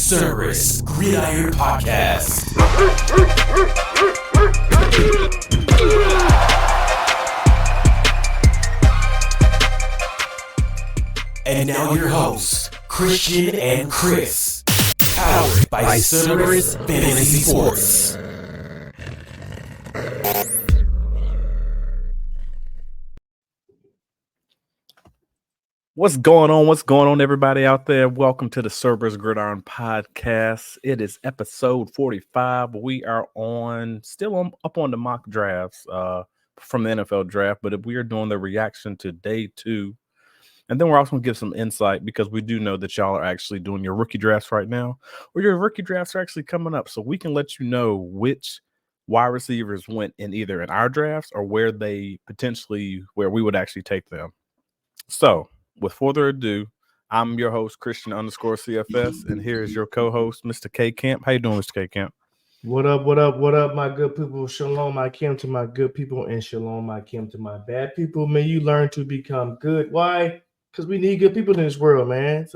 Cerberus Gridiron Podcast. And now your hosts, Christian and Kris, powered by Cerberus Fantasy Sports. What's going on? What's going on, everybody out there? Welcome to the Cerberus Gridiron Podcast. It is episode 45. We are up on the mock drafts from the NFL draft, but we are doing the reaction to day 2. And then we're also going to give some insight because we do know that y'all are actually doing your rookie drafts right now, or your rookie drafts are actually coming up. So we can let you know which wide receivers went in either in our drafts or where we would actually take them. So, with further ado, I'm your host, Christian _CFS, and here is your co-host, Mr. K Camp. How you doing, Mr. K Camp? What up, my good people? Shalom, I came to my good people, and shalom, I came to my bad people. May you learn to become good. Why? Because we need good people in this world, man.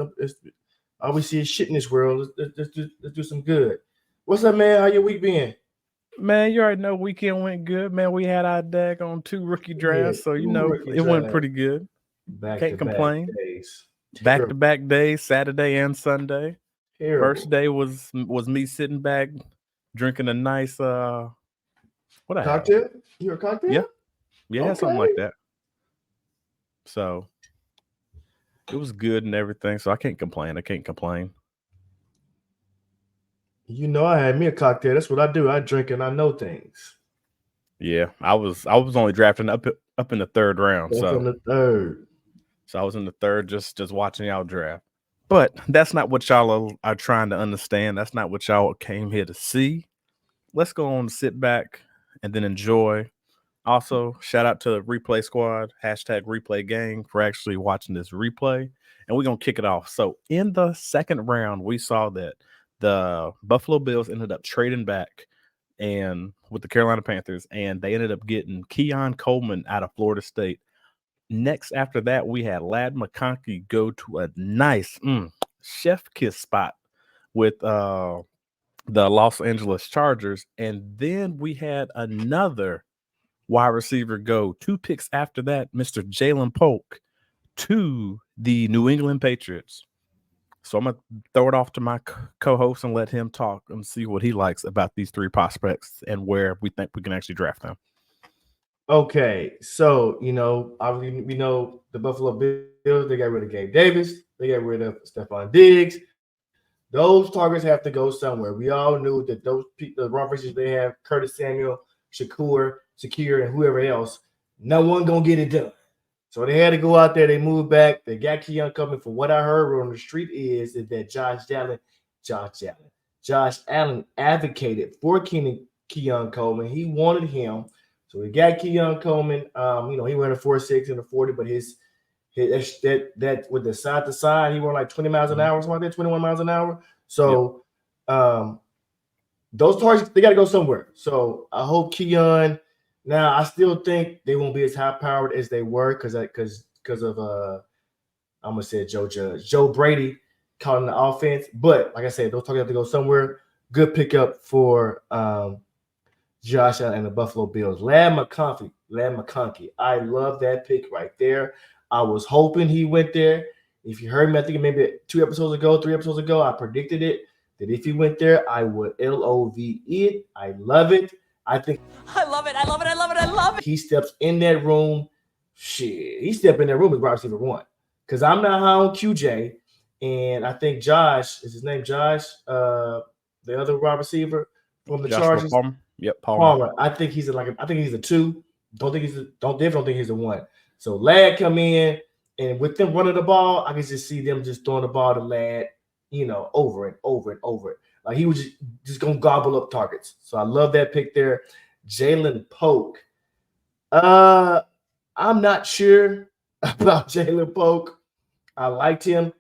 All we see is shit in this world. Let's do some good. What's up, man? How your week been? Man, you already know weekend went good, man. We had our dag on 2 rookie drafts, so it went pretty good. Can't complain. Back-to-back days, Saturday and Sunday. Terrible. First day was me sitting back drinking a nice cocktail. You a cocktail? Yeah, okay. Something like that. So it was good and everything. So I can't complain. You know, I had me a cocktail. That's what I do. I drink and I know things. Yeah, I was only drafting up in the third round. So in the third. So I was in the third just watching y'all draft. But that's not what y'all are trying to understand. That's not what y'all came here to see. Let's go on and sit back and then enjoy. Also, shout out to the Replay Squad, #Replay Gang, for actually watching this replay. And we're going to kick it off. So in the second round, we saw that the Buffalo Bills ended up trading back and with the Carolina Panthers, and they ended up getting Keon Coleman out of Florida State. Next, after that, we had Ladd McConkey go to a nice chef kiss spot with the Los Angeles Chargers. And then we had another wide receiver go 2 picks after that, Mr. Jalen Polk, to the New England Patriots. So I'm going to throw it off to my co-host and let him talk and see what he likes about these 3 prospects and where we think we can actually draft them. Okay, so, obviously we know the Buffalo Bills, they got rid of Gabe Davis. They got rid of Stephon Diggs. Those targets have to go somewhere. We all knew that the wide receivers they have, Curtis Samuel, Shakir, and whoever else, no one going to get it done. So they had to go out there. They moved back. They got Keon coming. From what I heard on the street is that Josh Allen advocated for Keon Coleman. He wanted him. So we got Keon Coleman. He ran a 4.6 and a 40, but his that with the side to side, he ran like 20 miles an hour, something like that, 21 miles an hour. So those targets, they got to go somewhere. So I hope Keon. Now I still think they won't be as high powered as they were because of I'm gonna say Joe Brady calling the offense. But like I said, those targets have to go somewhere. Good pickup for Josh Allen and the Buffalo Bills. Ladd McConkey. I love that pick right there. I was hoping he went there. If you heard me, I think maybe 3 episodes ago, I predicted it, that if he went there, I would LOVE it. I love it. I love it. He steps in that room. He stepped in that room as wide receiver 1. Because I'm not high on QJ. And I think Josh, is his name Josh? The other wide receiver from the Chargers. Palmer. Yep, Palmer. I think he's a 2. Don't think he's a 1. So Ladd come in, and with them running the ball, I can just see them just throwing the ball to Ladd, over and over and over. Like he was just gonna gobble up targets. So I love that pick there. Jalen Polk. I'm not sure about Jalen Polk. I liked him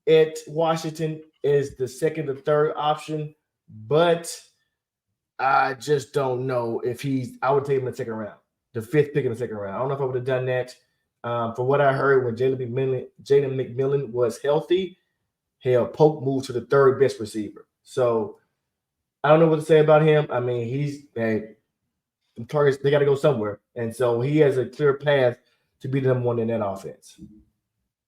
at Washington as the second or third option, but I just don't know if I would take him in the second round, the 5th pick in the second round. I don't know if I would have done that. From what I heard, when Jalen McMillan was healthy, Hell, Polk moved to the third best receiver. So I don't know what to say about him. I mean, targets, they got to go somewhere. And so he has a clear path to be the number one in that offense.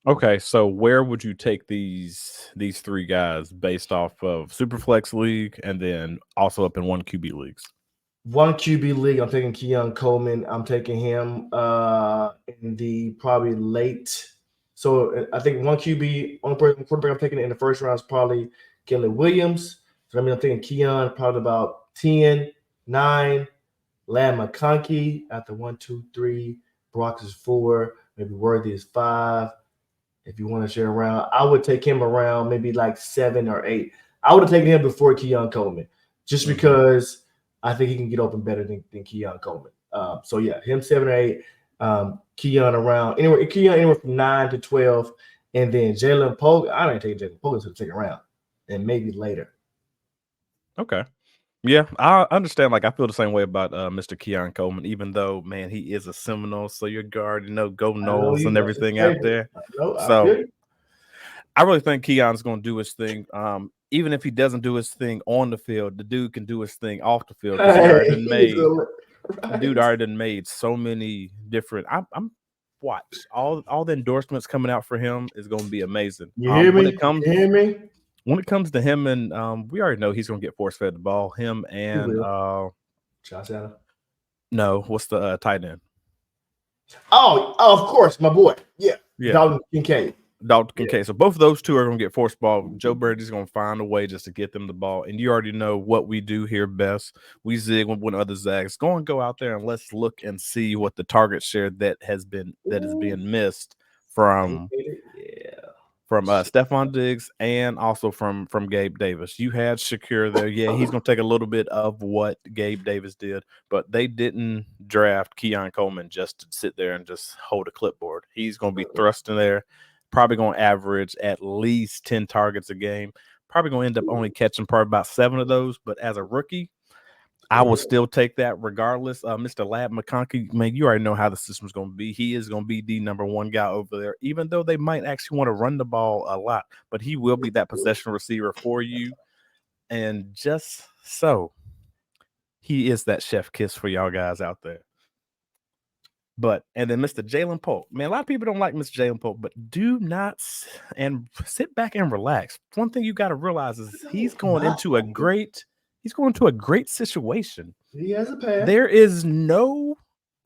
Okay, so where would you take these three guys based off of Superflex League and then also up in 1 QB leagues? 1 QB league, I'm taking Keon Coleman. I'm taking him in the probably late. So I think 1 QB, only quarterback I'm taking in the first round is probably Caleb Williams. So I mean, I'm thinking Keon probably about 10, 9, Ladd McConkey after 1, 2, 3. Brock is 4, maybe Worthy is 5. If you want to share around, I would take him around maybe like 7 or 8. I would have taken him before Keon Coleman, just because I think he can get open better than Keon Coleman. So yeah, him 7 or 8. Keon around anywhere from 9 to 12, and then Jalen Polk. I don't take Jalen Polk until the second round, and maybe later. Okay. Yeah, I understand. Like, I feel the same way about Mr. Keon Coleman, even though, man, he is a Seminole, so you're guard, go Noles and everything out there. So I really think Keon's going to do his thing. Even if he doesn't do his thing on the field, the dude can do his thing off the field. The dude already made so many different. I'm watch all the endorsements coming out for him is going to be amazing. You hear me? When it comes to him and we already know he's going to get force fed the ball. Him and Josh Allen. No, what's the tight end? Oh, of course, my boy. Yeah. Dalton Kincaid. So both of those two are going to get forced ball. Joe Brady's going to find a way just to get them the ball. And you already know what we do here best. We zig when others zags. Go out there and let's look and see what the target share that is being missed from Stephon Diggs and also from Gabe Davis. You had Shakir there. Yeah, he's going to take a little bit of what Gabe Davis did, but they didn't draft Keon Coleman just to sit there and just hold a clipboard. He's going to be thrust in there. Probably going to average at least 10 targets a game. Probably going to end up only catching probably about 7 of those. But as a rookie, I will still take that regardless. Mr. Ladd McConkey, man, you already know how the system's going to be. He is going to be the number one guy over there, even though they might actually want to run the ball a lot. But he will be that possession receiver for you. And just so, he is that chef kiss for y'all guys out there. And then Mr. Jalen Polk, man, a lot of people don't like Mr. Jalen Polk, but do not and sit back and relax. One thing you got to realize is he's going into a great situation. He has a pass. There is no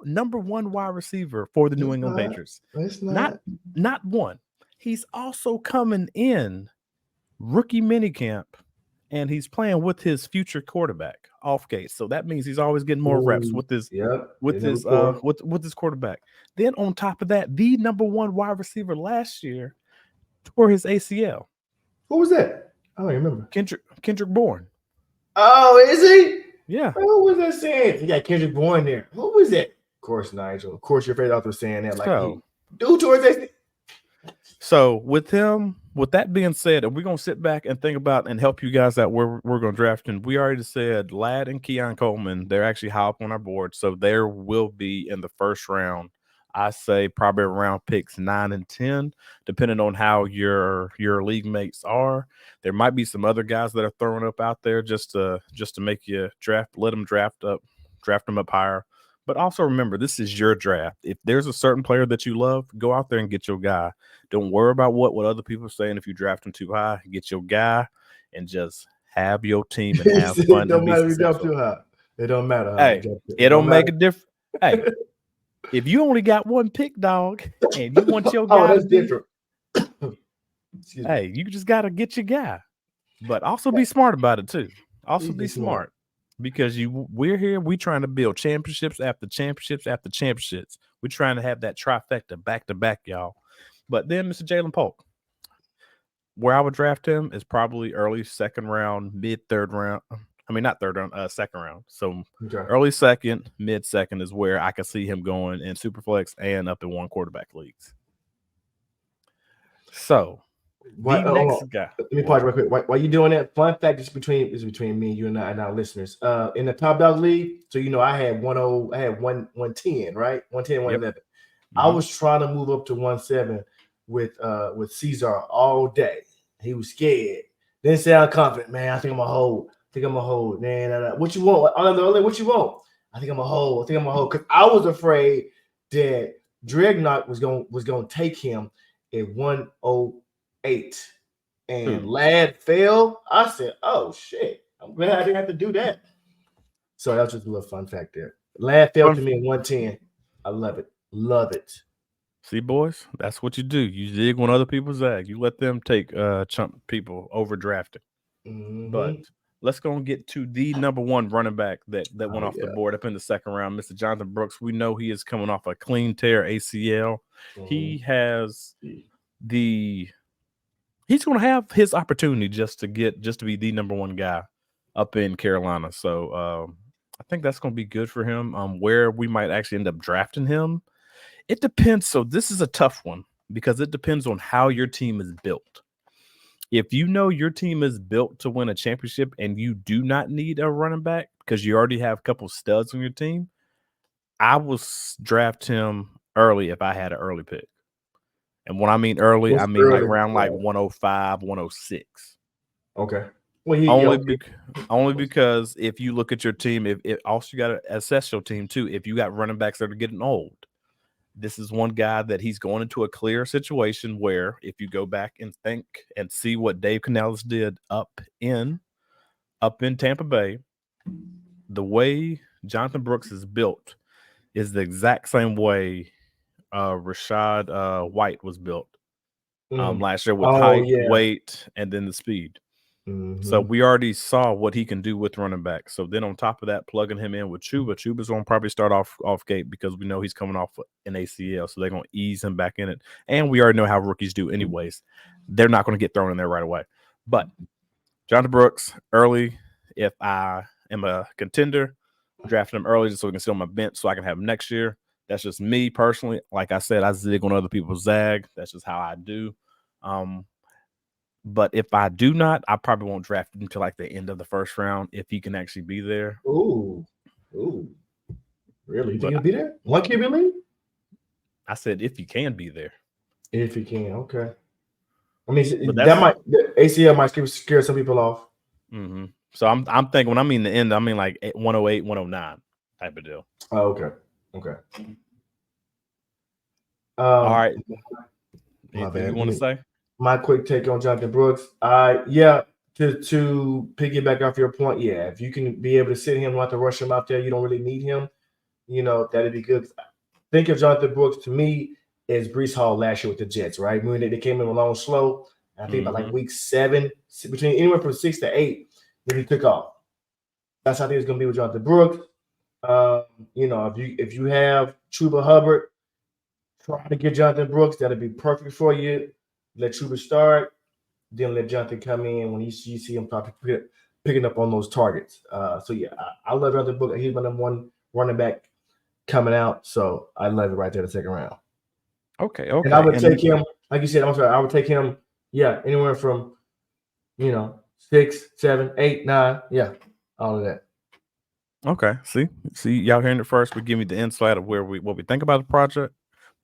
number one wide receiver for the New England Patriots. Not one. He's also coming in rookie minicamp, and he's playing with his future quarterback off gate. So that means he's always getting more reps with his quarterback. Then on top of that, the number one wide receiver last year tore his ACL. Who was that? I don't remember. Kendrick Bourne. Oh, is he? Yeah. Who was that saying? He got Kendrick Bourne there. Who was that? Of course, Nigel. Of course, your favorite author was saying that. Dude towards that. So with that being said, and we're going to sit back and think about and help you guys out where we're going to draft. And we already said Ladd and Keon Coleman, they're actually high up on our board. So there will be in the first round, I say probably around picks 9 and 10, depending on how your league mates are. There might be some other guys that are throwing up out there just to make you draft, let them draft them up higher. But also remember, this is your draft. If there's a certain player that you love, go out there and get your guy. Don't worry about what other people are saying. If you draft him too high, get your guy and just have your team and have fun. It don't matter if you draft too high. It don't matter. Hey, it don't make a difference. Hey, if you only got one pick, dog, and you want your guy, that's different. Hey, you just gotta get your guy, but also be smart about it too. Also be smart. Because we're here, we trying to build championships after championships after championships. We're trying to have that trifecta back to back, y'all. But then Mr. Jalen Polk, where I would draft him is probably early second round, mid third round. I mean, not third round, second round. So early second, mid second is where I can see him going in Superflex and up in one quarterback leagues. So next guy. Let me pause real quick. While you doing that, fun fact is between me, you and our listeners. In the Top Dog League, so I had 110, right? 110, 111. Yep. I was trying to move up to 17 with Cesar all day. He was scared. Didn't sound confident, man. I think I'm a hold. Man, what you want? What you want? I think I'm a hold. Because I was afraid that Dreadnought was going to take him at 108. And Ladd fell. I said, oh, shit. I'm glad I didn't have to do that. So that was just a little fun fact there. Ladd fell to me at 110. I love it. Love it. See, boys, that's what you do. You zig when other people zag. You let them take chump people overdrafted. Mm-hmm. But let's go and get to the number one running back that went off the board up in the second round, Mr. Jonathan Brooks. We know he is coming off a clean tear ACL. Mm-hmm. He has he's going to have his opportunity just to be the number one guy up in Carolina. So I think that's going to be good for him. Where we might actually end up drafting him, it depends. So this is a tough one because it depends on how your team is built. If you know your team is built to win a championship and you do not need a running back because you already have a couple studs on your team, I will draft him early if I had an early pick. And when I mean early, I mean early? Like around like 105, 106. Okay. Well, only because if you look at your team, if also you got to assess your team too. If you got running backs that are getting old, this is one guy that he's going into a clear situation where if you go back and think and see what Dave Canales did up in Tampa Bay, the way Jonathan Brooks is built is the exact same way Rashad White was built last year with height, weight, and then the speed. Mm-hmm. So we already saw what he can do with running back. So then on top of that, plugging him in with Chuba's going to probably start off gate because we know he's coming off an ACL. So they're going to ease him back in it. And we already know how rookies do anyways. They're not going to get thrown in there right away. But Jonathan Brooks, early, if I am a contender, drafting him early just so we can sit on my bench so I can have him next year. That's just me personally. Like I said, I zig when other people zag. That's just how I do. But if I do not, I probably won't draft him until like the end of the first round if he can actually be there. Ooh. Really? You think he'll be there? One QB league? I said if he can be there. If he can, okay. I mean, the ACL might scare some people off. Mm-hmm. So I'm thinking when I mean the end, I mean like 108, 109 type of deal. Oh, okay. All right. Anything you want to say? My quick take on Jonathan Brooks. To piggyback off your point, if you can be able to sit him, not have to rush him out there, you don't really need him. That'd be good. Think of Jonathan Brooks to me as Breece Hall last year with the Jets, right? Meaning they came in along slow. I think about like week 7, between anywhere from 6 to 8, then he took off. That's how I think it's gonna be with Jonathan Brooks. If you have Chuba Hubbard, try to get Jonathan Brooks. That'll be perfect for you. Let Chuba start, then let Jonathan come in when you see him probably picking up on those targets. I love Jonathan Brooks. He's my number one running back coming out, so I love it right there in the second round. Okay. And I would take him, like you said. I would take him. Anywhere from 6, 7, 8, 9. All of that. Okay. See, y'all hearing it first. We give you the insight of what we think about the project.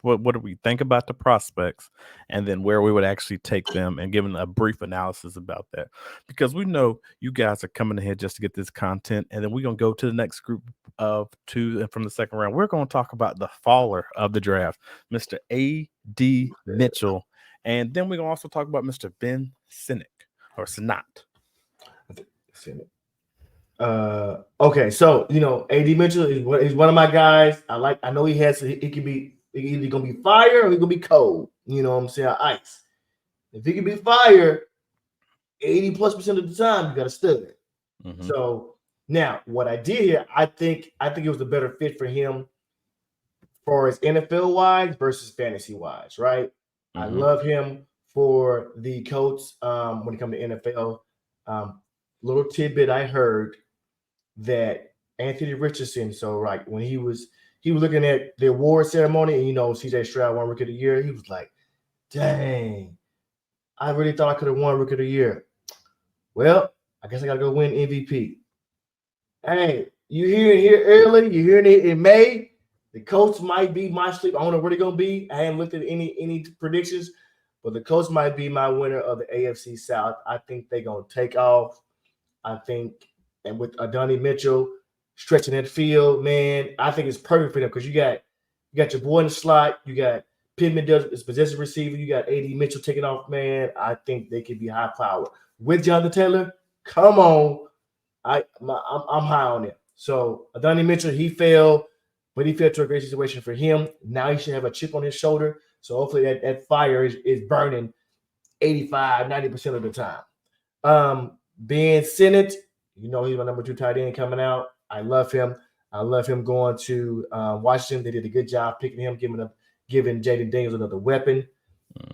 What do we think about the prospects, and then where we would actually take them, and giving a brief analysis about that, because we know you guys are coming ahead just to get this content, and then we're going to go to the next group of 2 and from the second round. We're going to talk about the faller of the draft, Mr. A.D. Mitchell, and then we're going to also talk about Mr. Ben Sinnott. Okay, so A.D. Mitchell is one of my guys. I know he has. He could be. He's either gonna be fire or he's gonna be cold. You know what I'm saying? Ice. If he can be fire, 80+% of the time you got to stud it. Mm-hmm. So now what I did here, I think it was a better fit for him for his NFL wise versus fantasy wise, right? Mm-hmm. I love him for the Colts when it comes to NFL. Little tidbit I heard that Anthony Richardson, so right when he was looking at the award ceremony, and CJ Stroud won Rookie of the Year. He was like, dang, I really thought I could have won Rookie of the Year. Well, I guess I got to go win MVP. Hey, you hear it here early. You're hearing it in May. The Colts might be my sleep. I don't know where they're going to be. I haven't looked at any predictions, But the Colts might be my winner of the AFC South. I think they're going to take off. I think, and with Adonai Mitchell stretching that field, man, I think it's perfect for them because you got your boy in the slot. You got Pittman does his possessive receiver. You got AD Mitchell taking off, man. I think they could be high power. With Jonathan Taylor, come on. I'm high on it. So Adonai Mitchell, he fell, but he fell to a great situation for him. Now he should have a chip on his shoulder. So hopefully that fire is burning 85, 90% of the time. Ben Sinnott, he's my number 2 tight end coming out. I love him. I love him going to Washington. They did a good job picking him, giving Jaden Daniels another weapon.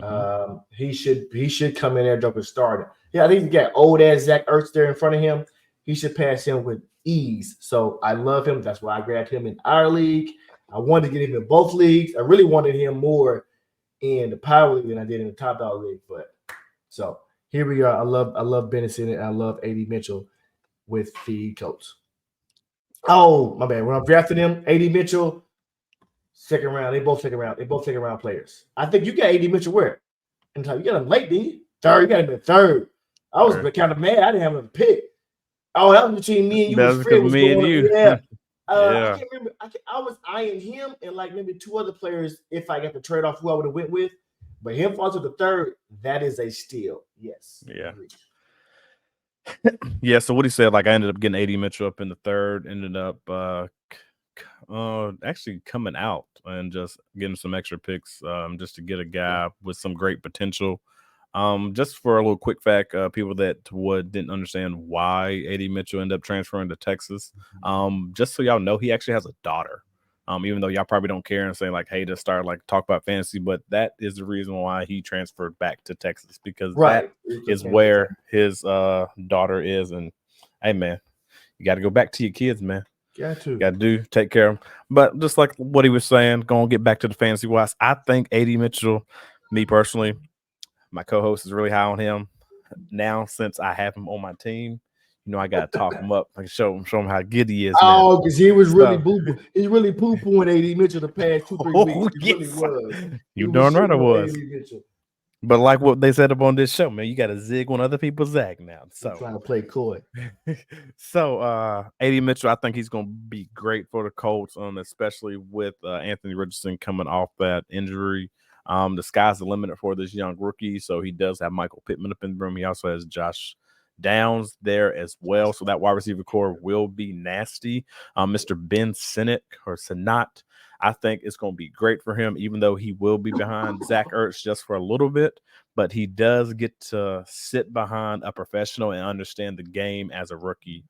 Mm-hmm. He should come in there and drop a starter. Yeah, I think he got old ass Zach Ertz there in front of him. He should pass him with ease. So I love him. That's why I grabbed him in our league. I wanted to get him in both leagues. I really wanted him more in the Power League than I did in the Top Dog League. But so here we are. I love Bennison and I love AD Mitchell with the Colts. Oh, my bad. When I'm drafting them, AD Mitchell, second round. They both second round. They both second round players. I think you got AD Mitchell where? You got him late, didn't you? Third. You got him in third. I was kind of mad. I didn't have him pick. Oh, that was between me and you. That was between me and you. Yeah. Yeah. I can't remember. I was eyeing him and like maybe 2 other players if I got to trade off who I would have went with. But him falls to the third, that is a steal. Yes. Yeah. Yeah, so what he said, like I ended up getting AD Mitchell up in the third, ended up actually coming out and just getting some extra picks just to get a guy with some great potential. Just for a little quick fact, people that didn't understand why AD Mitchell ended up transferring to Texas. Just so y'all know, he actually has a daughter. Even though y'all probably don't care and say like, hey, to start like talk about fantasy, but that is the reason why he transferred back to Texas because that is where his daughter is. And hey, man, you got to go back to your kids, man. Got to take care of them. But just like what he was saying, going to get back to the fantasy wise, I think AD Mitchell, me personally, my co-host is really high on him now since I have him on my team. I got to talk him up and show him how good he is. Oh, because he was really boo-boo. He's really poo-pooing AD Mitchell the past 2-3 weeks. He really was. You darn right I was. But like what they said up on this show, man, you got to zig when other people zag now. So trying to play coy. So AD Mitchell, I think he's going to be great for the Colts, especially with Anthony Richardson coming off that injury. The sky's the limit for this young rookie. So he does have Michael Pittman up in the room. He also has Josh Downs there as well. So that wide receiver core will be nasty. Mr. Ben Sinnott, I think it's going to be great for him, even though he will be behind Zach Ertz just for a little bit. But he does get to sit behind a professional and understand the game as a rookie.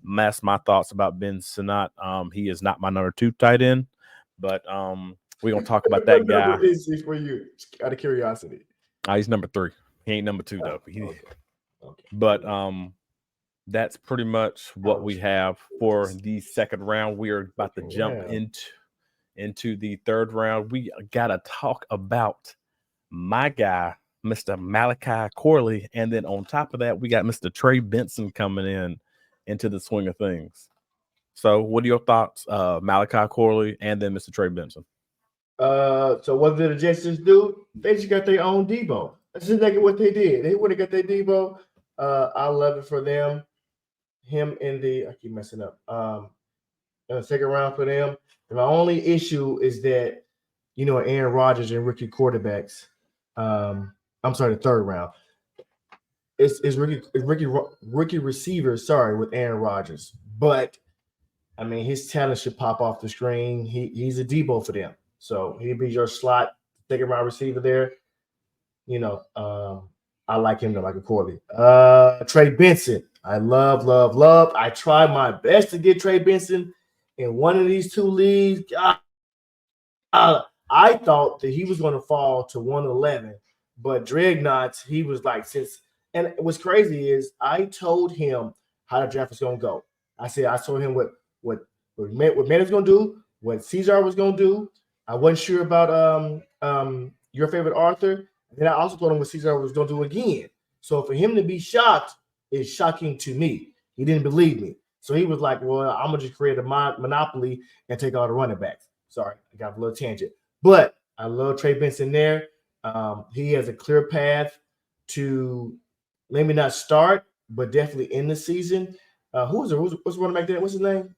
That's my thoughts about Ben Sinnott. He is not my number 2 tight end, but we're going to talk about that guy. What is he for you? Out of curiosity. He's number 3. He ain't number 2, though. Okay. But that's pretty much what we have for the second round. We are about to jump into the third round. We got to talk about my guy, Mr. Malachi Corley. And then on top of that, we got Mr. Trey Benson coming into the swing of things. So what are your thoughts, Malachi Corley and then Mr. Trey Benson? So what did the Jets do? They just got their own Debo. That's exactly what they did. They would have got their Debo. I love it for them. Him in I keep messing up. In the second round for them. And my only issue is that, Aaron Rodgers and rookie quarterbacks. I'm sorry, the third round. It's rookie receivers, with Aaron Rodgers. But I mean, his talent should pop off the screen. He's a Debo for them. So he'd be your slot second round receiver there. I like him to like a Corley. Trey Benson. I love. I tried my best to get Trey Benson in one of these 2 leagues. I thought that he was going to fall to 111, but Dreadnoughts, he was like, and what's crazy is I told him how the draft was going to go. I told him what Man is going to do, what Cesar was going to do. I wasn't sure about your favorite Arthur. And then I also told him what Cesar was going to do again. So for him to be shocked is shocking to me. He didn't believe me. So he was like, well, I'm going to just create a monopoly and take all the running backs. Sorry, I got a little tangent. But I love Trey Benson there. He has a clear path to maybe not start, but definitely in the season. What's running back there? What's his name?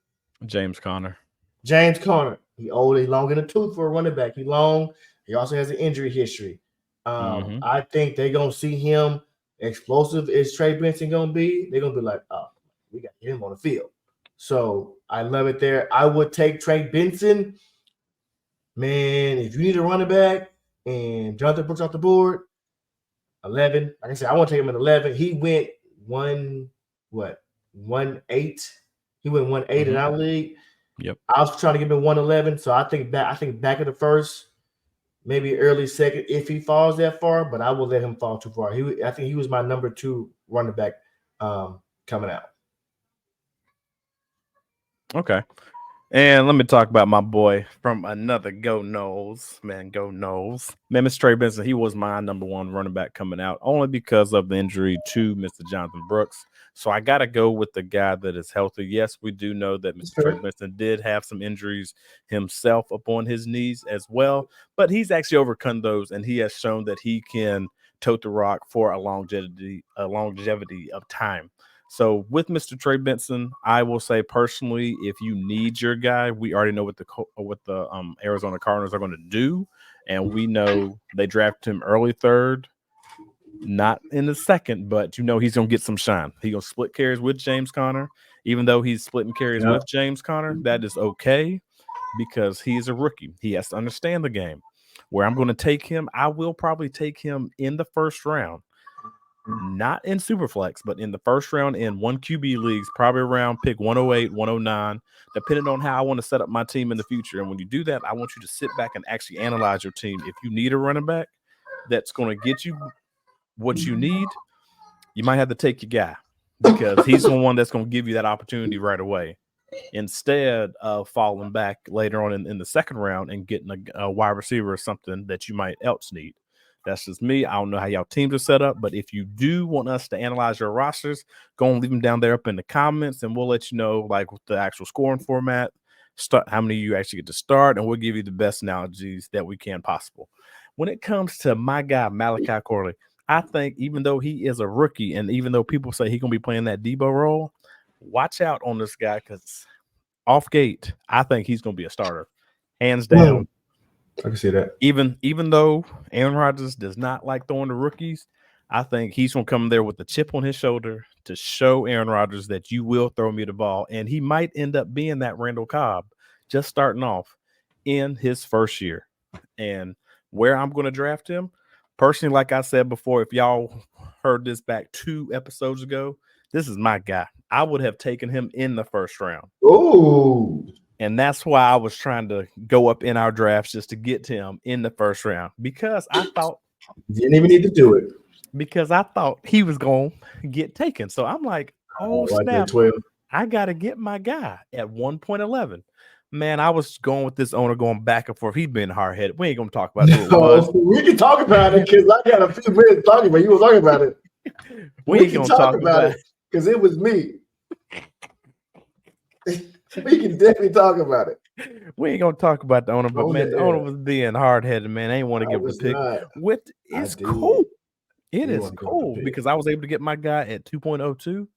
James Conner. James Conner. He old, he long in the tooth for a running back. He long. He also has an injury history. I think they're gonna see him explosive as Trey Benson gonna be. They're gonna be like, oh, we got him on the field. So I love it there. I would take Trey Benson. Man, if you need a running back and Jonathan Brooks off the board, 11. Like I said, I want to take him at 11. He went 1-8. He went 1-8 in our league. Yep. I was trying to give him 111. So I think back of the first, maybe early second, if he falls that far, but I will let him fall too far. I think he was my number 2 running back coming out. Okay. And let me talk about my boy from another Go Noles. Man, Go Noles. Man, Mr. Trey Benson, he was my number 1 running back coming out only because of the injury to Mr. Jonathan Brooks. So I got to go with the guy that is healthy. Yes, we do know that Mr. Trey Benson did have some injuries himself upon his knees as well, but he's actually overcome those, and he has shown that he can tote the rock for a longevity of time. So with Mr. Trey Benson, I will say personally, if you need your guy, we already know what the Arizona Cardinals are going to do, and we know they drafted him early 3rd, not in the 2nd, but you know he's going to get some shine. He's going to split carries with James Conner, even though he's splitting carries with James Conner. That is okay because he's a rookie. He has to understand the game. Where I'm going to take him, I will probably take him in the 1st round. Not in Superflex, but in the 1st round in 1 QB leagues, probably around pick 108, 109, depending on how I want to set up my team in the future. And when you do that, I want you to sit back and actually analyze your team. If you need a running back that's going to get you what you need, you might have to take your guy because he's the one that's going to give you that opportunity right away instead of falling back later on in the 2nd round and getting a wide receiver or something that you might else need. That's just me. I don't know how y'all teams are set up, but if you do want us to analyze your rosters, go and leave them down there up in the comments, and we'll let you know like the actual scoring format, how many you actually get to start, and we'll give you the best analogies that we can possible. When it comes to my guy, Malachi Corley, I think even though he is a rookie and even though people say he's going to be playing that Debo role, watch out on this guy because off gate, I think he's going to be a starter. Hands down. I can see that. Even though Aaron Rodgers does not like throwing to rookies, I think he's going to come there with a chip on his shoulder to show Aaron Rodgers that you will throw me the ball. And he might end up being that Randall Cobb just starting off in his 1st year. And where I'm going to draft him, personally, like I said before, if y'all heard this back 2 episodes ago, this is my guy. I would have taken him in the 1st round. Ooh. And that's why I was trying to go up in our drafts just to get to him in the 1st round because I thought didn't even need to do it because I thought he was going to get taken. So I'm like, oh snap, 12. I got to get my guy at 1.11. Man, I was going with this owner going back and forth. He's been hard-headed. We ain't going to talk about it. No, we can talk about it because I got a few minutes talking about it. You were talking about it. We ain't going to talk about it because it was me. We can definitely talk about it. We ain't gonna talk about the owner, but man, the owner was being hard-headed, man. I ain't want to give the pick. It's cool. It is cool because I was able to get my guy at 2.02,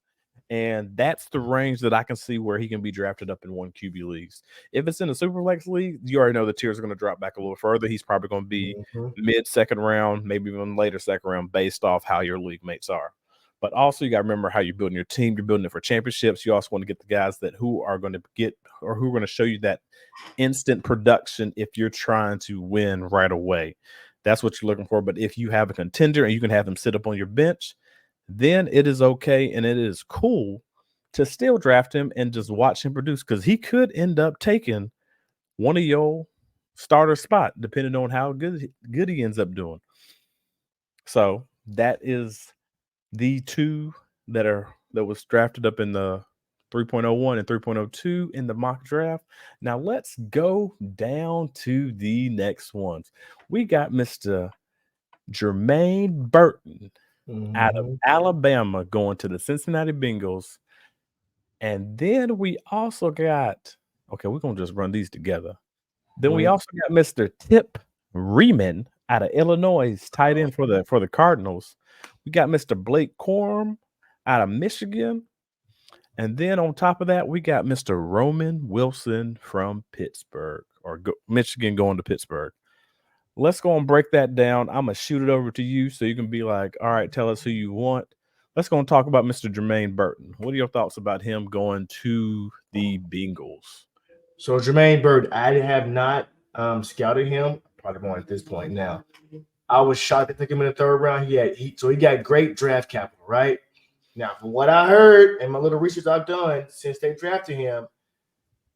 and that's the range that I can see where he can be drafted up in 1 QB leagues. If it's in a Superflex league, you already know the tiers are going to drop back a little further. He's probably going to be mid-2nd round, maybe even later 2nd round, based off how your league mates are. But also, you got to remember how you're building your team. You're building it for championships. You also want to get the guys who are going to show you that instant production if you're trying to win right away. That's what you're looking for. But if you have a contender and you can have them sit up on your bench, then it is okay and it is cool to still draft him and just watch him produce because he could end up taking one of your starter spot depending on how good he ends up doing. So that is the 2 that was drafted up in the 3.01 and 3.02 in the mock draft. Now let's go down to the next ones. We got Mr. Jermaine Burton out of Alabama going to the Cincinnati Bengals. And then we also got, okay, we're going to just run these together. Then we also got Mr. Tip Riemann out of Illinois, tight end for the Cardinals. We got Mr. Blake Corum out of Michigan. And then on top of that, we got Mr. Roman Wilson from Pittsburgh, Michigan going to Pittsburgh. Let's go and break that down. I'm going to shoot it over to you so you can be like, all right, tell us who you want. Let's go and talk about Mr. Jermaine Burton. What are your thoughts about him going to the Bengals? So Jermaine Burton, I have not scouted him. Probably more at this point now. I was shocked to take him in the third round. He got great draft capital, right? Now, from what I heard and my little research I've done since they drafted him,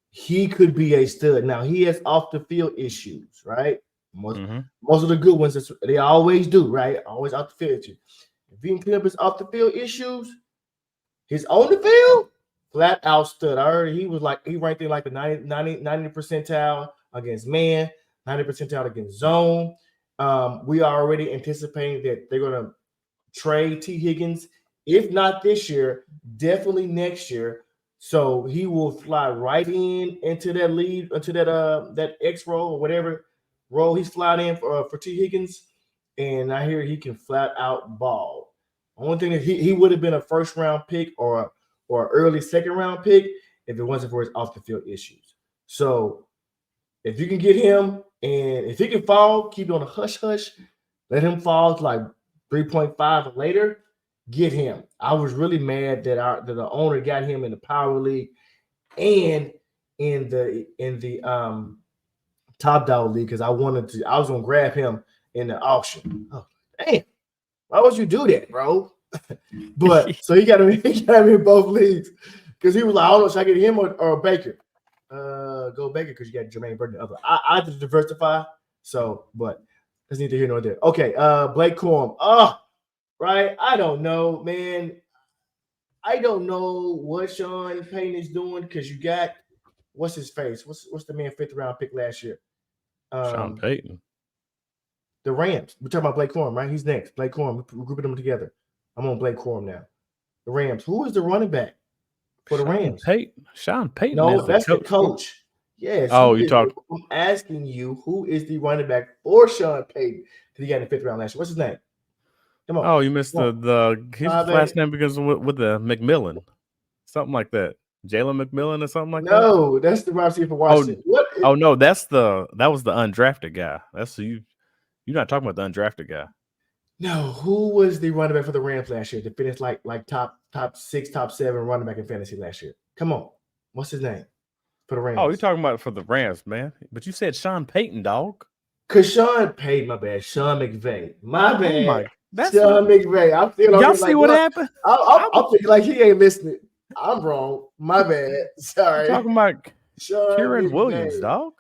he could be a stud. Now, he has off the field issues, right? Most of the good ones, they always do, right? Always off the field issues. If he can clean up his off the field issues, his on the field, flat out stud. I heard he ranked in like the 90 percentile against man, 90 percentile against zone. We are already anticipating that they're going to trade T. Higgins. If not this year, definitely next year. So he will fly right into that lead, into that X role or whatever role he's flying in for T. Higgins. And I hear he can flat out ball. Only thing is he would have been a first round pick or early second round pick if it wasn't for his off the field issues. So if you can get him and if he can fall, keep it on a hush hush, let him fall to like 3.5 or later. Get him. I was really mad that the owner got him in the Power League and in the Top Dollar League because I was gonna grab him in the auction. Oh, damn! Why would you do that, bro? But so he got him in both leagues because he was like, I don't know, should I get him or Baker? Go Baker because you got Jermaine Burton. I had to diversify. So, but that's neither here nor there. Okay, Blake Corum. Right, I don't know, man. I don't know what Sean Payton is doing because you got what's his face? What's the man 5th round pick last year? Sean Payton. The Rams. We're talking about Blake Corum, right? He's next. Blake Corum. We're grouping them together. I'm on Blake Corum now. The Rams. Who is the running back for the Rams? Sean Payton. No, that's the coach. Yes. Oh, you talk. I'm asking you, who is the running back for Sean Payton that he got in the 5th round last year? What's his name? Come on. Oh, you missed his last name because with the McMillan, something like that. Jalen McMillan or something like that. No, that's the wide receiver for Washington. No, that was the undrafted guy. That's you're not talking about the undrafted guy. No, who was the running back for the Rams last year? To finish like top 6, top 7 running back in fantasy last year. Come on, what's his name for the Rams? Oh, you're talking about for the Rams, man. But you said Sean Payton, dog. Cause Sean Payton, my bad. Sean McVay, my bad. That's Sean McVay. I feel y'all see what happened? I'm thinking like he ain't listening. I'm wrong. My bad. Sorry. You're talking about Sean Kieran McVay. Williams, dog.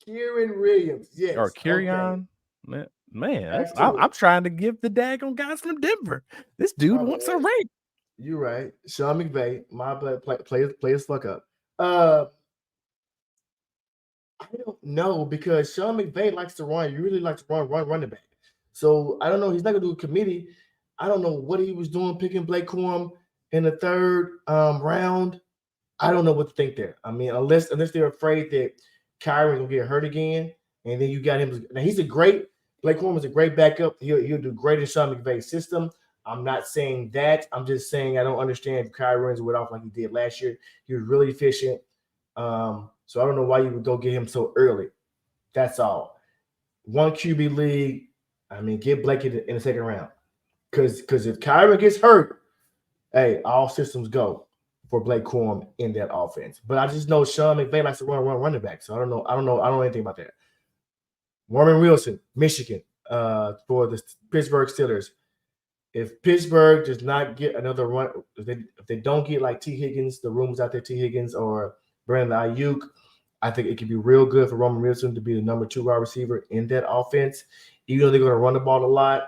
Kieran Williams, yes. Or Kieran. Okay. Man, I'm trying to give the daggone guys from Denver. This dude wants a rank. You're right. Sean McVay, my bad. Play his fuck up. I don't know because Sean McVay likes to run. You really like to run running back. So I don't know. He's not gonna do a committee. I don't know what he was doing picking Blake Corum in the 3rd round. I don't know what to think there. I mean, unless they're afraid that Kyron's gonna get hurt again, and then you got him. Now Blake Corum is a great backup. He'll do great in Sean McVay's system. I'm not saying that. I'm just saying I don't understand if Kyron's went off like he did last year. He was really efficient. So I don't know why you would go get him so early. That's all. 1 QB league. I mean, get Blake in the 2nd round. Because if Kyron gets hurt, hey, all systems go for Blake Corum in that offense. But I just know Sean McVay likes to run running back. So I don't know anything about that. Roman Wilson, Michigan, for the Pittsburgh Steelers. If Pittsburgh does not get another run, if they don't get like T. Higgins, the rumors out there, T. Higgins or Brandon Ayuk, I think it could be real good for Roman Wilson to be the number 2 wide receiver in that offense. Even though they're going to run the ball a lot,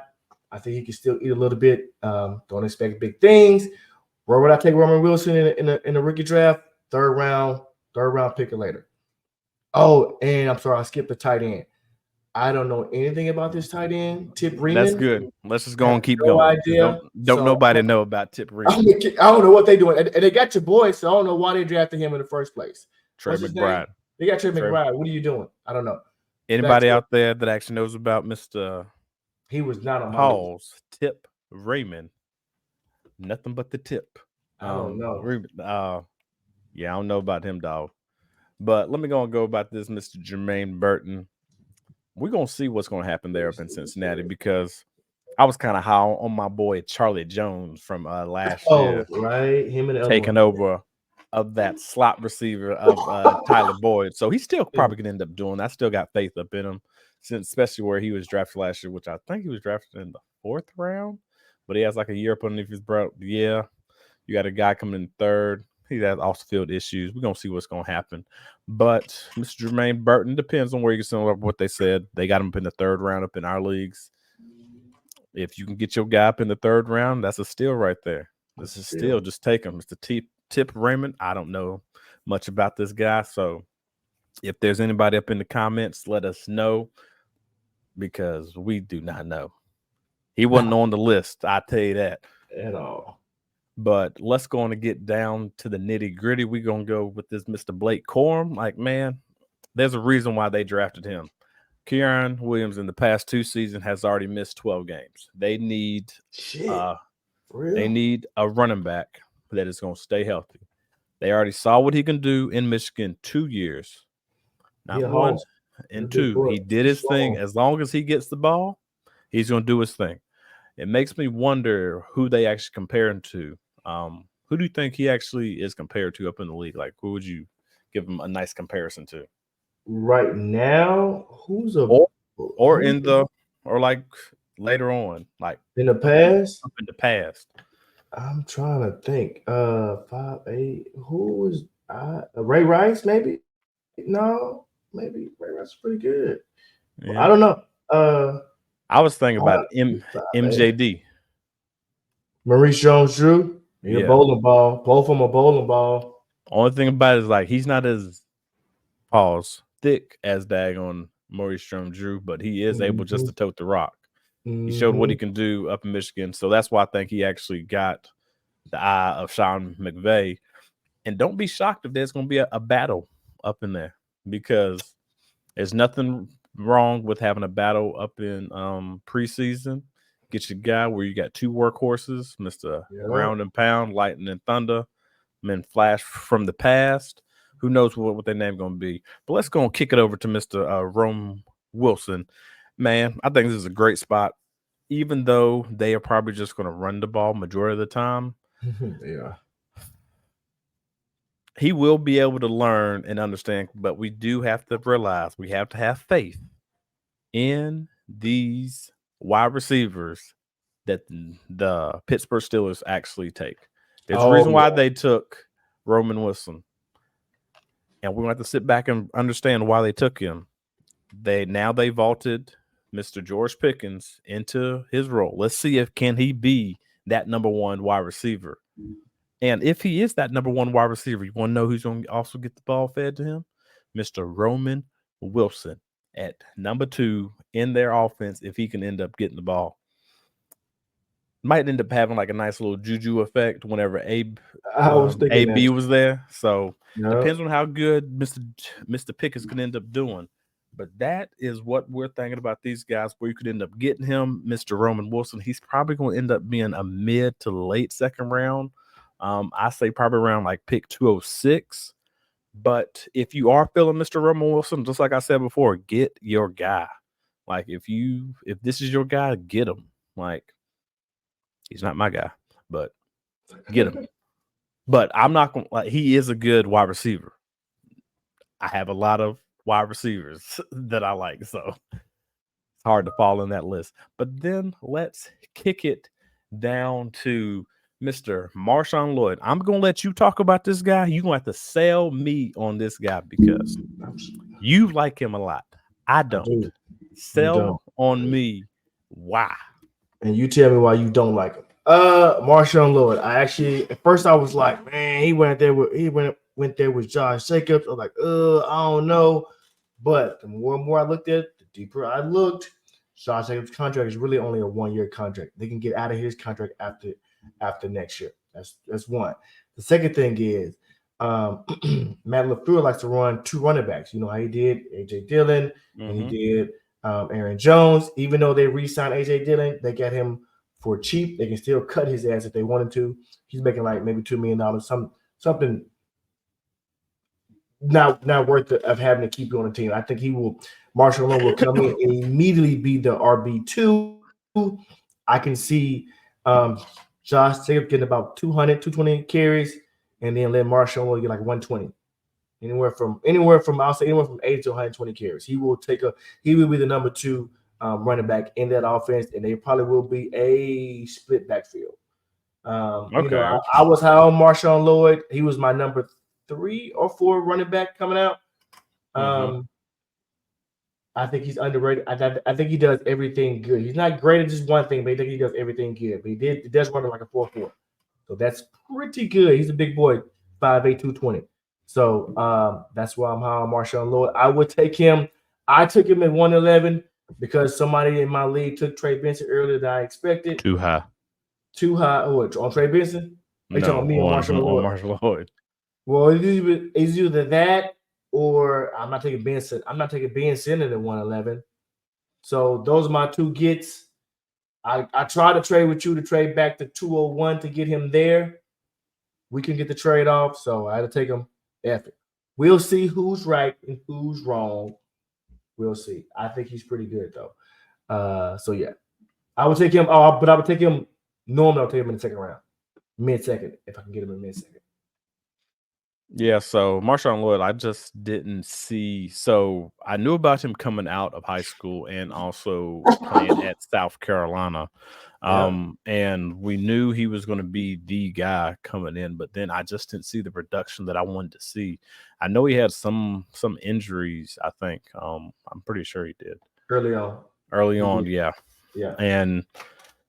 I think he can still eat a little bit. Don't expect big things. Where would I take Roman Wilson in a rookie draft? 3rd round pick or later. Oh, and I'm sorry, I skipped the tight end. I don't know anything about this tight end, Tip Reeman. That's good. Let's just go and keep going. Idea. Don't nobody know about Tip Reeman. I don't know what they're doing. And they got your boy, so I don't know why they drafted him in the first place. Trey McBride. They got Trey McBride. What are you doing? I don't know. Anybody out there that actually knows about Mr. He was not on my Paul's Tip Raymond? Nothing but the tip. I don't know. Yeah, I don't know about him, dog. But let me go about this, Mr. Jermaine Burton. We're going to see what's going to happen there up in Cincinnati because I was kind of high on my boy Charlie Jones from last year. Right. Him and taking over of that slot receiver of Tyler Boyd. So he still probably can end up doing that. I still got faith up in him, since especially where he was drafted last year, which I think he was drafted in the 4th round. But he has like a year up underneath his belt. Yeah, you got a guy coming in 3rd. He has off-the-field issues. We're going to see what's going to happen. But Mr. Jermaine Burton, depends on where you can up what they said. They got him up in the 3rd round up in our leagues. If you can get your guy up in the 3rd round, that's a steal right there. This is still just take him. Mr. Tip Raymond. I don't know much about this guy. So if there's anybody up in the comments, let us know because we do not know. He wasn't on the list. I tell you that. At all. But let's go on and get down to the nitty gritty. We're going to go with this Mr. Blake Corum. Like, man, there's a reason why they drafted him. Kieran Williams in the past 2 seasons has already missed 12 games. They need a running back that is going to stay healthy. They already saw what he can do in Michigan 2 years. Not one and 2. He did his thing. As long as he gets the ball, he's going to do his thing. It makes me wonder who they actually compare him to. Who do you think he actually is compared to up in the league? Like, who would you give him a nice comparison to? Right now, who's a or like later on, like in the past? Up in the past. I'm trying to think. 5'8". Who was Ray Rice? Maybe. No, maybe Ray Rice is pretty good. Yeah. I don't know. I was thinking about MJD. Maurice Jones-Drew. He's a bowling ball. Both of them a bowling ball. Only thing about it is like he's not as thick as daggone Maurice Jones-Drew, but he is able just to tote the rock. He showed what he can do up in Michigan. So that's why I think he actually got the eye of Sean McVay. And don't be shocked if there's going to be a battle up in there because there's nothing wrong with having a battle up in preseason. Get your guy where you got 2 workhorses, Mr. Ground and Pound, Lightning and Thunder, men Flash from the past. Who knows what their name going to be. But let's go and kick it over to Mr. Rome Wilson. Man, I think this is a great spot. Even though they are probably just going to run the ball majority of the time. Yeah. He will be able to learn and understand, but we do have to realize we have to have faith in these wide receivers that the Pittsburgh Steelers actually take. There's a reason why they took Roman Wilson. And we have to sit back and understand why they took him. They vaulted Mr. George Pickens into his role. Let's see if can he be that number 1 wide receiver. And if he is that number 1 wide receiver, you want to know who's going to also get the ball fed to him? Mr. Roman Wilson at number 2 in their offense if he can end up getting the ball. Might end up having like a nice little juju effect whenever AB was there. So depends on how good Mr. Pickens can end up doing. But that is what we're thinking about these guys, where you could end up getting him, Mr. Roman Wilson. He's probably going to end up being a mid to late 2nd round. I say probably around like pick 206. But if you are feeling Mr. Roman Wilson, just like I said before, get your guy. Like if this is your guy, get him. Like he's not my guy, but get him. But I'm not going to he is a good wide receiver. I have a lot of wide receivers that I like, so it's hard to fall in that list. But then let's kick it down to Mr. Marshawn Lloyd. I'm going to let you talk about this guy. You're going to have to sell me on this guy because you like him a lot. I don't. Sell on me. Why? And you tell me why you don't like him. Marshawn Lloyd. I actually, at first I was like, man, he went there with Josh Jacobs. I was like, I don't know. But the more and more I looked at it, the deeper I looked, Josh Jacobs' contract is really only a 1-year contract. They can get out of his contract after next year. That's one. The second thing is Matt LaFleur likes to run 2 running backs. You know how he did AJ Dillon and he did Aaron Jones. Even though they re-signed AJ Dillon, they got him for cheap. They can still cut his ass if they wanted to. He's making like maybe $2 million, something not worth it of having to keep you on the team. I think Marshawn will come in and immediately be the RB2. I can see Josh Jacobs getting about 220 carries, and then let Marshawn get like 120. Anywhere from I'll say anywhere from 80 to 120 carries. He will be the number 2 running back in that offense, and they probably will be a split backfield. Okay. I was high on Marshawn Lloyd. He was my number 3 or 4 running back coming out. I think he's underrated. I think he does everything good. He's not great at just one thing, but I think he does everything good. But he does run like a 4.4. So that's pretty good. He's a big boy, 5'8", 220. So that's why I'm high on Marshawn Lloyd. I would take him. I took him at 111 because somebody in my league took Trey Benson earlier than I expected. Too high. Oh, on Trey Benson? Are you talking me or Marshawn Lloyd? Well, it's either that or I'm not taking Benson. I'm not taking Ben Simmons at 111. So those are my 2 gets. I tried to trade with you to trade back to 201 to get him there. We can get the trade off, so I had to take him. F it. We'll see who's right and who's wrong. We'll see. I think he's pretty good though. So yeah, I would take him. But I would take him. Normally, I'll take him in the second round, mid-second, if I can get him in mid-second. Yeah, so Marshawn Lloyd, I just didn't see. So I knew about him coming out of high school and also playing at South Carolina. And we knew he was going to be the guy coming in, but then I just didn't see the production that I wanted to see. I know he had some injuries, I think. I'm pretty sure he did. Early on, yeah. And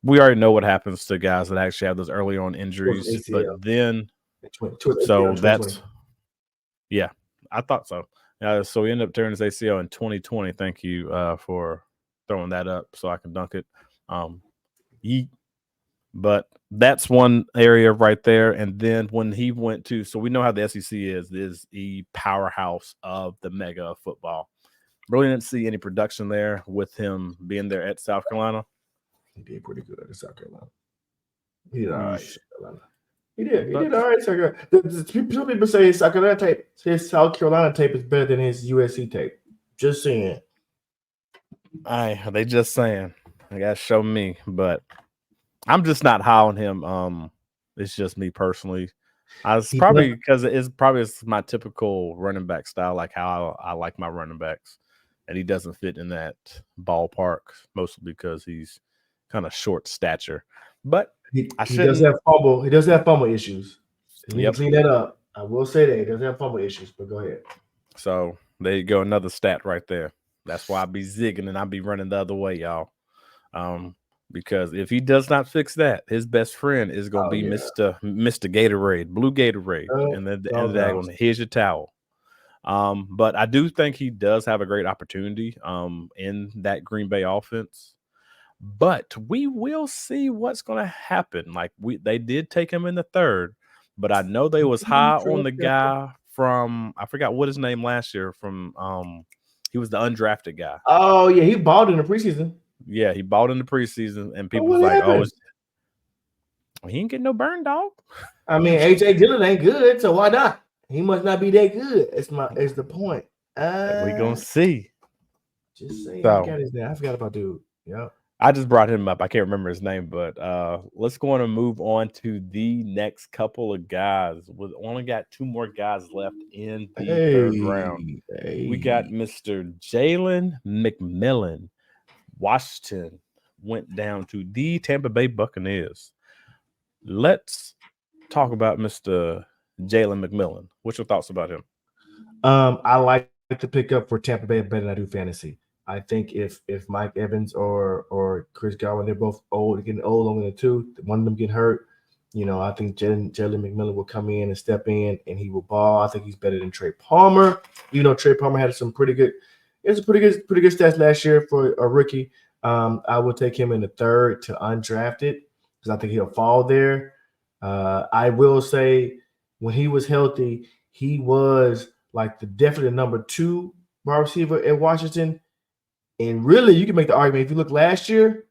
we already know what happens to guys that actually have those early on injuries, but then that's I thought so. So he ended up tearing his ACL in 2020. Thank you for throwing that up so I can dunk it. But that's one area right there. And then when he went to, so we know how the SEC is the powerhouse of the mega of football. Really didn't see any production there with him being there at South Carolina. He did pretty good at South Carolina. He did all right. He did all right. Some people say his South Carolina tape is better than his USC tape. Just saying. They just saying. They gotta show me, but I'm just not high on him. It's just me personally. It's probably my typical running back style, like how I like my running backs, and he doesn't fit in that ballpark, mostly because he's kind of short stature. But he does have fumble. He does have fumble issues. You need to clean that up. I will say that he does have fumble issues, but go ahead. So there you go, another stat right there. That's why I be zigging and I be running the other way, y'all. Because if he does not fix that, his best friend is gonna be Mr. Gatorade, Blue Gatorade, and then here's your towel. But I do think he does have a great opportunity in that Green Bay offense. But we will see what's going to happen. Like they did take him in the 3rd, but I know they was high on the guy from, I forgot what his name last year, from he was the undrafted guy. Oh yeah, he balled in the preseason. Yeah, he balled in the preseason, and people was like, "Oh, he ain't getting no burn, dog." I mean, AJ Dillon ain't good, so why not? He must not be that good. It's the point. We gonna see. Just saying. I got his name. I forgot about dude. Yeah. I just brought him up. I can't remember his name, but let's go on and move on to the next couple of guys. We've only got 2 more guys left in the 3rd round. We got Mr. Jalen McMillan. Washington went down to the Tampa Bay Buccaneers. Let's talk about Mr. Jalen McMillan. What's your thoughts about him? I like to pick up for Tampa Bay better than I do fantasy. I think if Mike Evans or Chris Godwin, they're both getting old on the 2, one of them get hurt. I think Jalen McMillan will come in and step in and he will ball. I think he's better than Trey Palmer. Trey Palmer had some pretty good stats last year for a rookie. I will take him in the 3rd to undrafted because I think he'll fall there. I will say when he was healthy, he was like definitely the number 2 wide receiver at Washington. And really, you can make the argument if you look last year,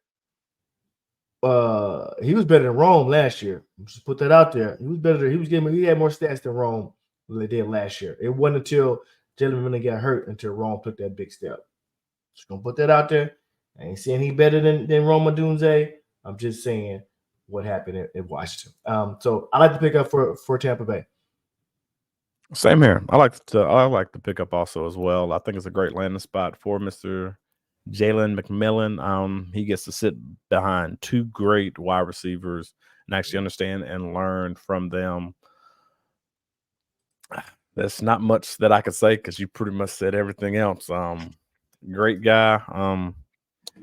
he was better than Rome last year. Just put that out there. He was better. He had more stats than Rome than they did last year. It wasn't until Jalen really got hurt until Rome took that big step. Just gonna put that out there. I ain't saying he better than Rome Odunze. I'm just saying what happened at Washington. So I like to pick up for Tampa Bay. Same here. I like to pick up also as well. I think it's a great landing spot for Mr. Jalen McMillan. He gets to sit behind 2 great wide receivers and actually understand and learn from them. There's not much that I could say because you pretty much said everything else. Great guy.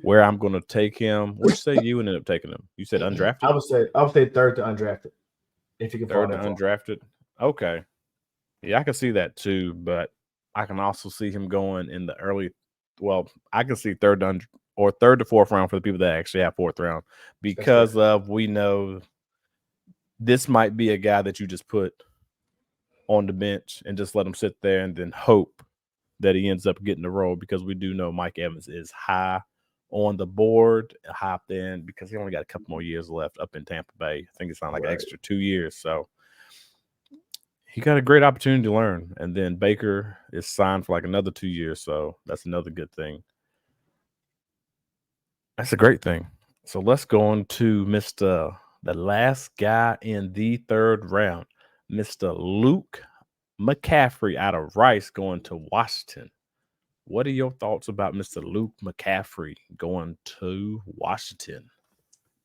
Where I'm going to take him. What say you ended up taking him? You said undrafted? I would say third to undrafted. If you can third to undrafted. Okay. Yeah, I can see that too, but I can also see him going in the early. Well, I can see third to 4th round for the people that actually have 4th round because we know this might be a guy that you just put on the bench and just let him sit there and then hope that he ends up getting the role because we do know Mike Evans is high on the board, hopped in because he only got a couple more years left up in Tampa Bay. I think it's not like an extra 2 years. So he got a great opportunity to learn. And then Baker is signed for like another 2 years. So that's another good thing. That's a great thing. So let's go on to the last guy in the 3rd round, Mr. Luke McCaffrey out of Rice going to Washington. What are your thoughts about Mr. Luke McCaffrey going to Washington?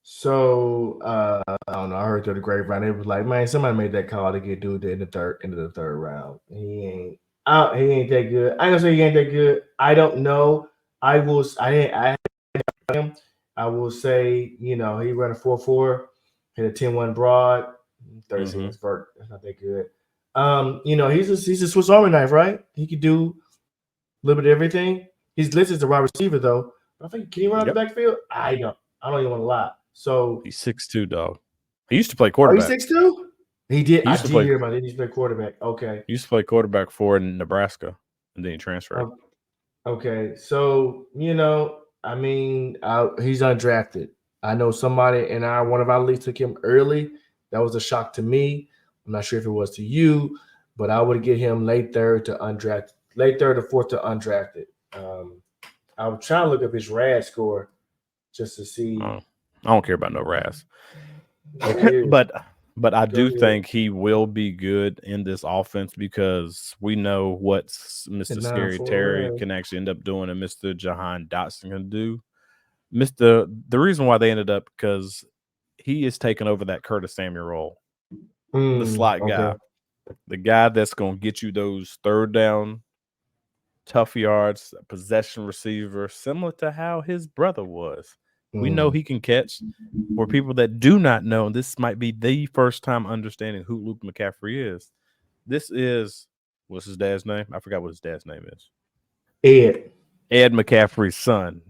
So I don't know. I heard through the grapevine, it was like, man, somebody made that call to get dude in the end of the 3rd round. He ain't that good. I ain't gonna say he ain't that good. I don't know. I will say, he ran a 4.4, hit a 10-1 broad, 30 seconds vert. That's not that good. He's a Swiss Army knife, right? He could do a little bit of everything. He's listed as a wide receiver though. I think can he run out the backfield? I don't even want to lie. So he's 6'2", dog. He used to play quarterback. Oh, he's 6'2"? He did. I did hear about it. He used to play quarterback. Okay. He used to play quarterback for Nebraska, and then he transferred. Okay. So, he's undrafted. I know somebody in one of our leagues took him early. That was a shock to me. I'm not sure if it was to you, but I would get him late 3rd to 4th to undrafted. I was trying to look up his RAS score just to see. I don't care about no RAS. But I do think he will be good in this offense because we know what Mr. Scary Terry can actually end up doing and Mr. Jahan Dotson can do. The reason why they ended up because he is taking over that Curtis Samuel role. The slot guy. The guy that's going to get you those 3rd down, tough yards, possession receiver, similar to how his brother was. We know he can catch. For people that do not know, this might be the first time understanding who Luke McCaffrey is. This is, what's his dad's name? I forgot what his dad's name is. Ed McCaffrey's son.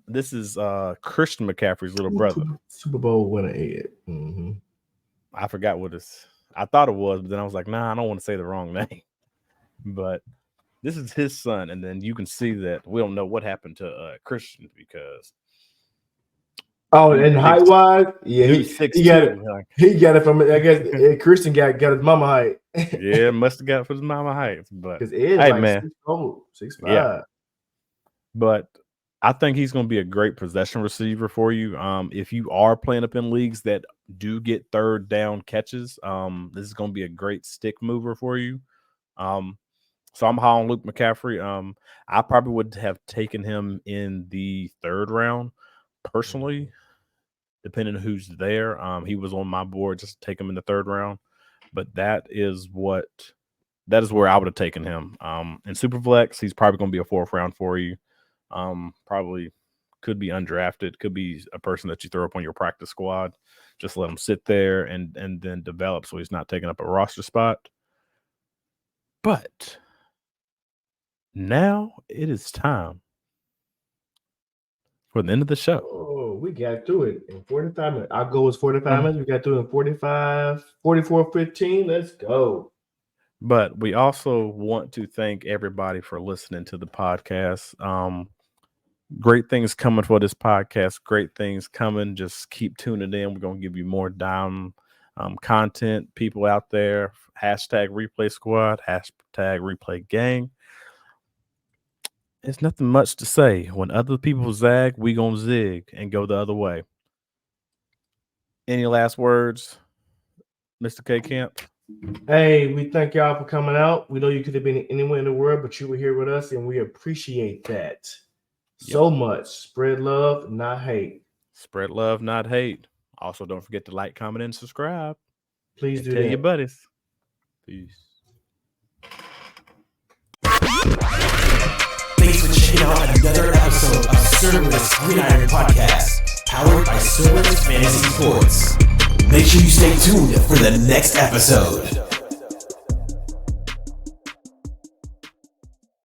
This is Christian McCaffrey's little brother. Super Bowl winner Ed. Mm-hmm. I forgot what I thought it was, but then I was like, nah, I don't want to say the wrong name. But this is his son, and then you can see that we don't know what happened to Christian because and height wise, yeah, he got it. He got it from, I guess Christian got his mama height. Yeah, must have got it for his mama height. But because Ed's like 6'5". Yeah. But I think he's going to be a great possession receiver for you. If you are playing up in leagues that do get 3rd down catches, this is going to be a great stick mover for you. So I'm high on Luke McCaffrey. I probably would have taken him in the 3rd round personally, depending on who's there. He was on my board just to take him in the 3rd round. But that is where I would have taken him. In Superflex, he's probably going to be a 4th round for you. Probably could be undrafted, could be a person that you throw up on your practice squad. Just let him sit there and then develop so he's not taking up a roster spot. But now it is time for the end of the show. Oh, we got through it in 45 minutes. Our goal was 45 minutes. We got through it in 44:15. Let's go. But we also want to thank everybody for listening to the podcast. Great things coming for this podcast. Great things coming. Just keep tuning in. We're going to give you more down content. People out there, hashtag replay squad, hashtag replay gang. It's nothing much to say. When other people zag, we going to zig and go the other way. Any last words, Mr. K Camp? Hey, we thank y'all for coming out. We know you could have been anywhere in the world, but you were here with us, and we appreciate that so much. Spread love, not hate. Spread love, not hate. Also, don't forget to like, comment, and subscribe. Please and do tell that. your buddies. Peace. Thanks for checking out another episode of Cerberus Gridiron Podcast, powered by Cerberus Fantasy Sports. Make sure you stay tuned for the next episode.